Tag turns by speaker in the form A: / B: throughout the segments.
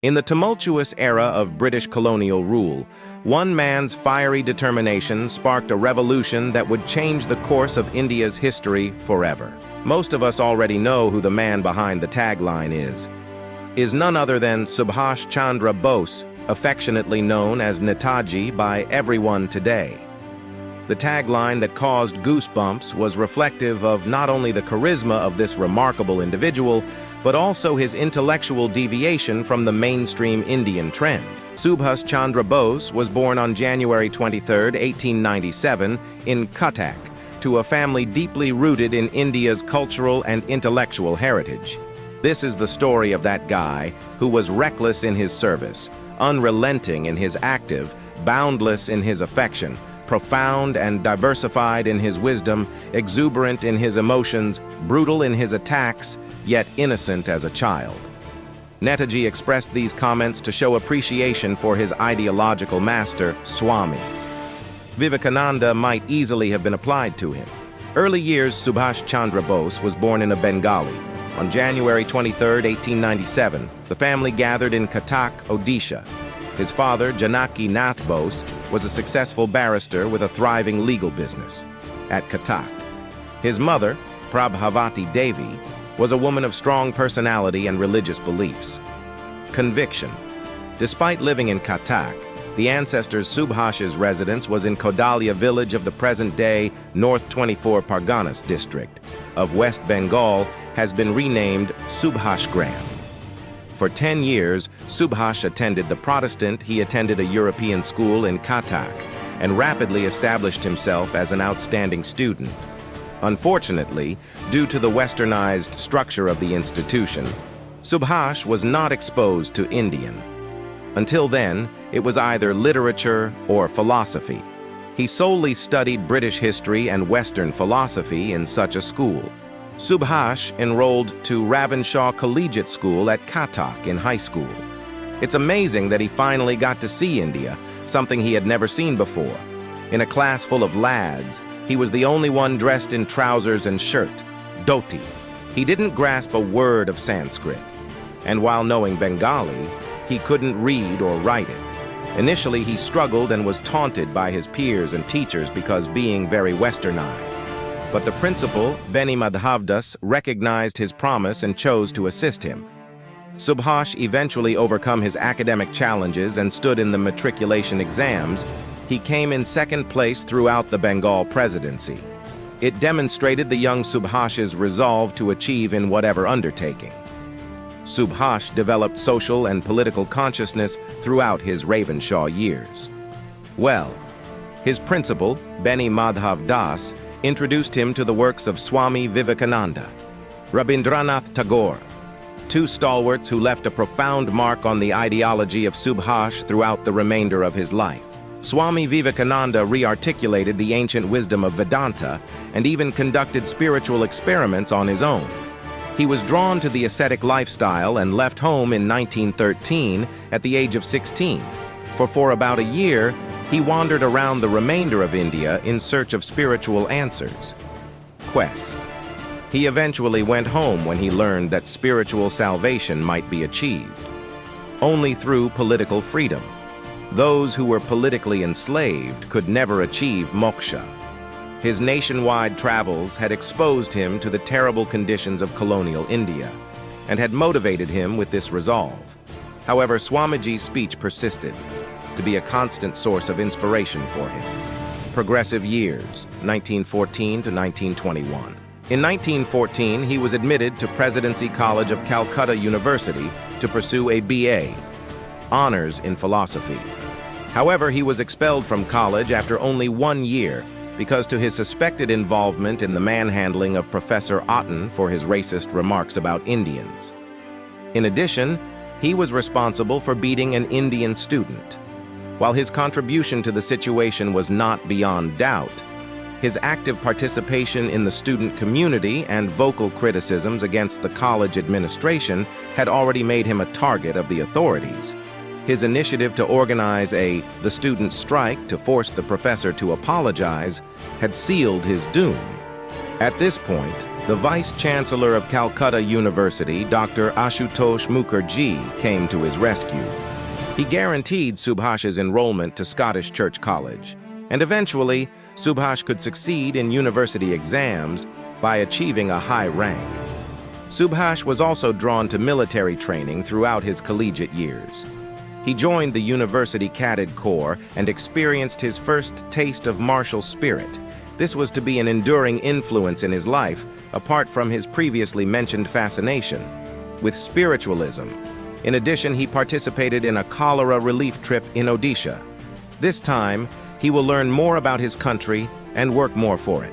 A: In the tumultuous era of British colonial rule, one man's fiery determination sparked a revolution that would change the course of India's history forever. Most of us already know who the man behind the tagline is none other than Subash Chandra Bose, affectionately known as Netaji by everyone today. The tagline that caused goosebumps was reflective of not only the charisma of this remarkable individual, but also his intellectual deviation from the mainstream Indian trend. Subash Chandra Bose was born on January 23, 1897, in Cuttack, to a family deeply rooted in India's cultural and intellectual heritage. This is the story of that guy who was reckless in his service, unrelenting in his active, boundless in his affection, profound and diversified in his wisdom, exuberant in his emotions, brutal in his attacks, yet innocent as a child. Netaji expressed these comments to show appreciation for his ideological master, Swami Vivekananda might easily have been applied to him. Early years. Subash Chandra Bose was born in a Bengali. On January 23, 1897, the family gathered in Cuttack, Odisha. His father, Janaki Nath Bose, was a successful barrister with a thriving legal business at Cuttack. His mother, Prabhavati Devi, was a woman of strong personality and religious beliefs. Conviction. Despite living in Cuttack, the ancestors' Subhash's residence was in Kodalia village of the present-day North 24 Parganas district of West Bengal, has been renamed Subhash Gram. For 10 years, Subash attended the Protestant. He attended a European school in Cuttack and rapidly established himself as an outstanding student. Unfortunately, due to the westernized structure of the institution, Subash was not exposed to Indian. Until then, it was either literature or philosophy. He solely studied British history and Western philosophy in such a school. Subash enrolled to Ravenshaw Collegiate School at Cuttack in high school. It's amazing that he finally got to see India, something he had never seen before. In a class full of lads, he was the only one dressed in trousers and shirt, dhoti. He didn't grasp a word of Sanskrit, and while knowing Bengali, he couldn't read or write it. Initially, he struggled and was taunted by his peers and teachers because being very westernized. But the principal, Beni Madhavdas, recognized his promise and chose to assist him. Subash eventually overcome his academic challenges and stood in the matriculation exams. He came in second place throughout the Bengal presidency. It demonstrated the young Subhash's resolve to achieve in whatever undertaking. Subash developed social and political consciousness throughout his Ravenshaw years. Well, his principal, Beni Madhav Das, introduced him to the works of Swami Vivekananda, Rabindranath Tagore, two stalwarts who left a profound mark on the ideology of Subash throughout the remainder of his life. Swami Vivekananda re-articulated the ancient wisdom of Vedanta and even conducted spiritual experiments on his own. He was drawn to the ascetic lifestyle and left home in 1913 at the age of 16. For about a year, he wandered around the remainder of India in search of spiritual answers. Quest. He eventually went home when he learned that spiritual salvation might be achieved only through political freedom. Those who were politically enslaved could never achieve moksha. His nationwide travels had exposed him to the terrible conditions of colonial India and had motivated him with this resolve. However, Swamiji's speech persisted to be a constant source of inspiration for him. Progressive years, 1914 to 1921. In 1914, he was admitted to Presidency College of Calcutta University to pursue a BA, honors in philosophy. However, he was expelled from college after only 1 year because to his suspected involvement in the manhandling of Professor Otten for his racist remarks about Indians. In addition, he was responsible for beating an Indian student. While his contribution to the situation was not beyond doubt, his active participation in the student community and vocal criticisms against the college administration had already made him a target of the authorities. His initiative to organize the student strike to force the professor to apologize had sealed his doom. At this point, The Vice-Chancellor of Calcutta University, Dr. Ashutosh Mukherjee, came to his rescue. He guaranteed Subhash's enrollment to Scottish Church College, and eventually, Subhash could succeed in university exams by achieving a high rank. Subhash was also drawn to military training throughout his collegiate years. He joined the University Cadet Corps and experienced his first taste of martial spirit. This was to be an enduring influence in his life, apart from his previously mentioned fascination with spiritualism. In addition, he participated in a cholera relief trip in Odisha. This time, he will learn more about his country and work more for it.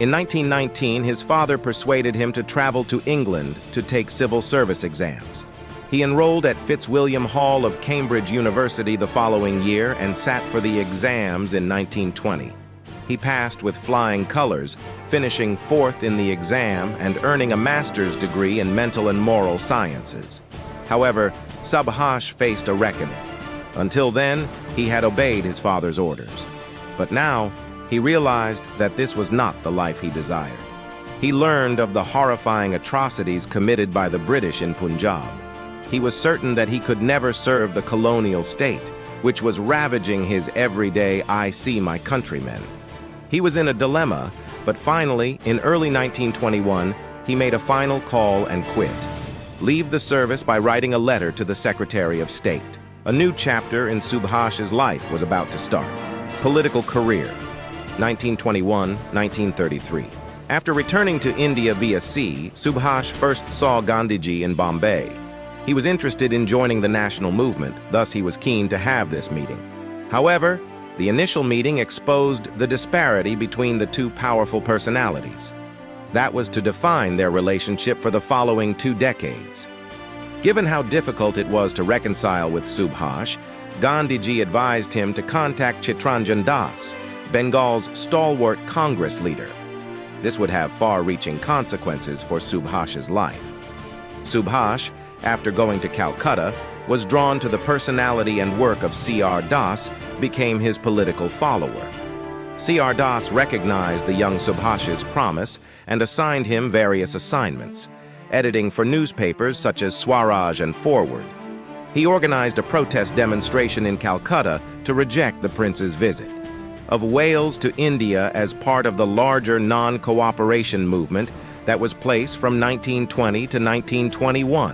A: In 1919, his father persuaded him to travel to England to take civil service exams. He enrolled at Fitzwilliam Hall of Cambridge University the following year and sat for the exams in 1920. He passed with flying colors, finishing fourth in the exam and earning a master's degree in mental and moral sciences. However, Subhash faced a reckoning. Until then, he had obeyed his father's orders. But now, he realized that this was not the life he desired. He learned of the horrifying atrocities committed by the British in Punjab. He was certain that he could never serve the colonial state, which was ravaging his everyday "I see my countrymen." He was in a dilemma, but finally, in early 1921, he made a final call and quit. Leave the service by writing a letter to the Secretary of State. A new chapter in Subhash's life was about to start. Political career, 1921-1933. After returning to India via sea, Subhash first saw Gandhiji in Bombay. He was interested in joining the national movement, thus he was keen to have this meeting. However, the initial meeting exposed the disparity between the two powerful personalities. That was to define their relationship for the following 2 decades. Given how difficult it was to reconcile with Subhash, Gandhiji advised him to contact Chittaranjan Das, Bengal's stalwart Congress leader. This would have far-reaching consequences for Subhash's life. Subhash, after going to Calcutta, was drawn to the personality and work of C.R. Das, became his political follower. C.R. Das recognized the young Subhash's promise and assigned him various assignments, editing for newspapers such as Swaraj and Forward. He organized a protest demonstration in Calcutta to reject the prince's visit. Of Wales to India as part of the larger non-cooperation movement that was placed from 1920 to 1921.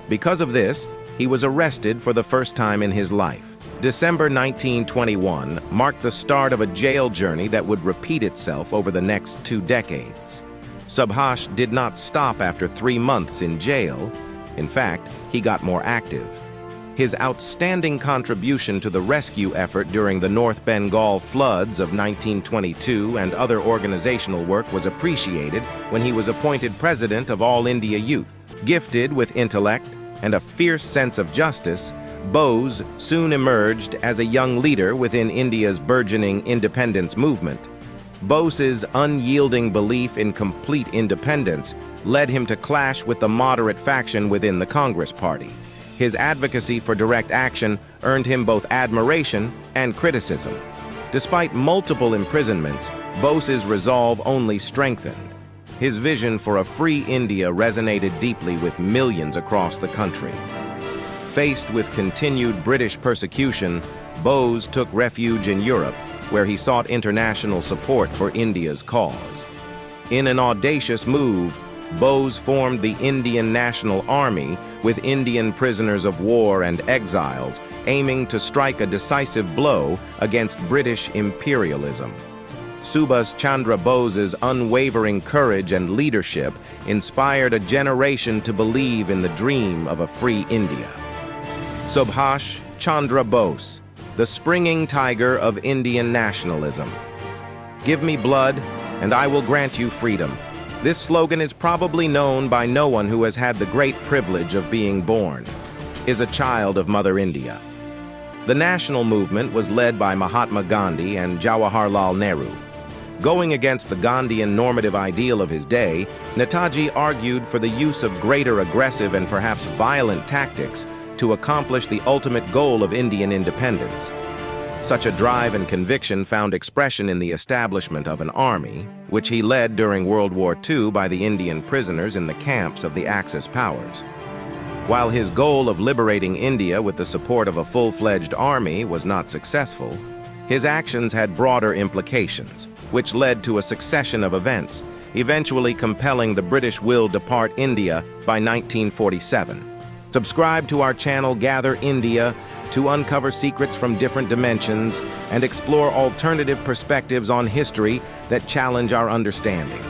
A: Because of this, he was arrested for the first time in his life. December 1921 marked the start of a jail journey that would repeat itself over the next 2 decades. Subhash did not stop after 3 months in jail. In fact, he got more active. His outstanding contribution to the rescue effort during the North Bengal floods of 1922 and other organizational work was appreciated when he was appointed president of All India Youth. Gifted with intellect and a fierce sense of justice, Bose soon emerged as a young leader within India's burgeoning independence movement. Bose's unyielding belief in complete independence led him to clash with the moderate faction within the Congress Party. His advocacy for direct action earned him both admiration and criticism. Despite multiple imprisonments, Bose's resolve only strengthened. His vision for a free India resonated deeply with millions across the country. Faced with continued British persecution, Bose took refuge in Europe, where he sought international support for India's cause. In an audacious move, Bose formed the Indian National Army with Indian prisoners of war and exiles, aiming to strike a decisive blow against British imperialism. Subash Chandra Bose's unwavering courage and leadership inspired a generation to believe in the dream of a free India. Subash Chandra Bose, the springing tiger of Indian nationalism. Give me blood, and I will grant you freedom. This slogan is probably known by no one who has had the great privilege of being born, is a child of Mother India. The national movement was led by Mahatma Gandhi and Jawaharlal Nehru. Going against the Gandhian normative ideal of his day, Netaji argued for the use of greater aggressive and perhaps violent tactics to accomplish the ultimate goal of Indian independence. Such a drive and conviction found expression in the establishment of an army, which he led during World War II by the Indian prisoners in the camps of the Axis powers. While his goal of liberating India with the support of a full-fledged army was not successful, his actions had broader implications, which led to a succession of events, eventually compelling the British will depart India by 1947. Subscribe to our channel Gather India to uncover secrets from different dimensions and explore alternative perspectives on history that challenge our understanding.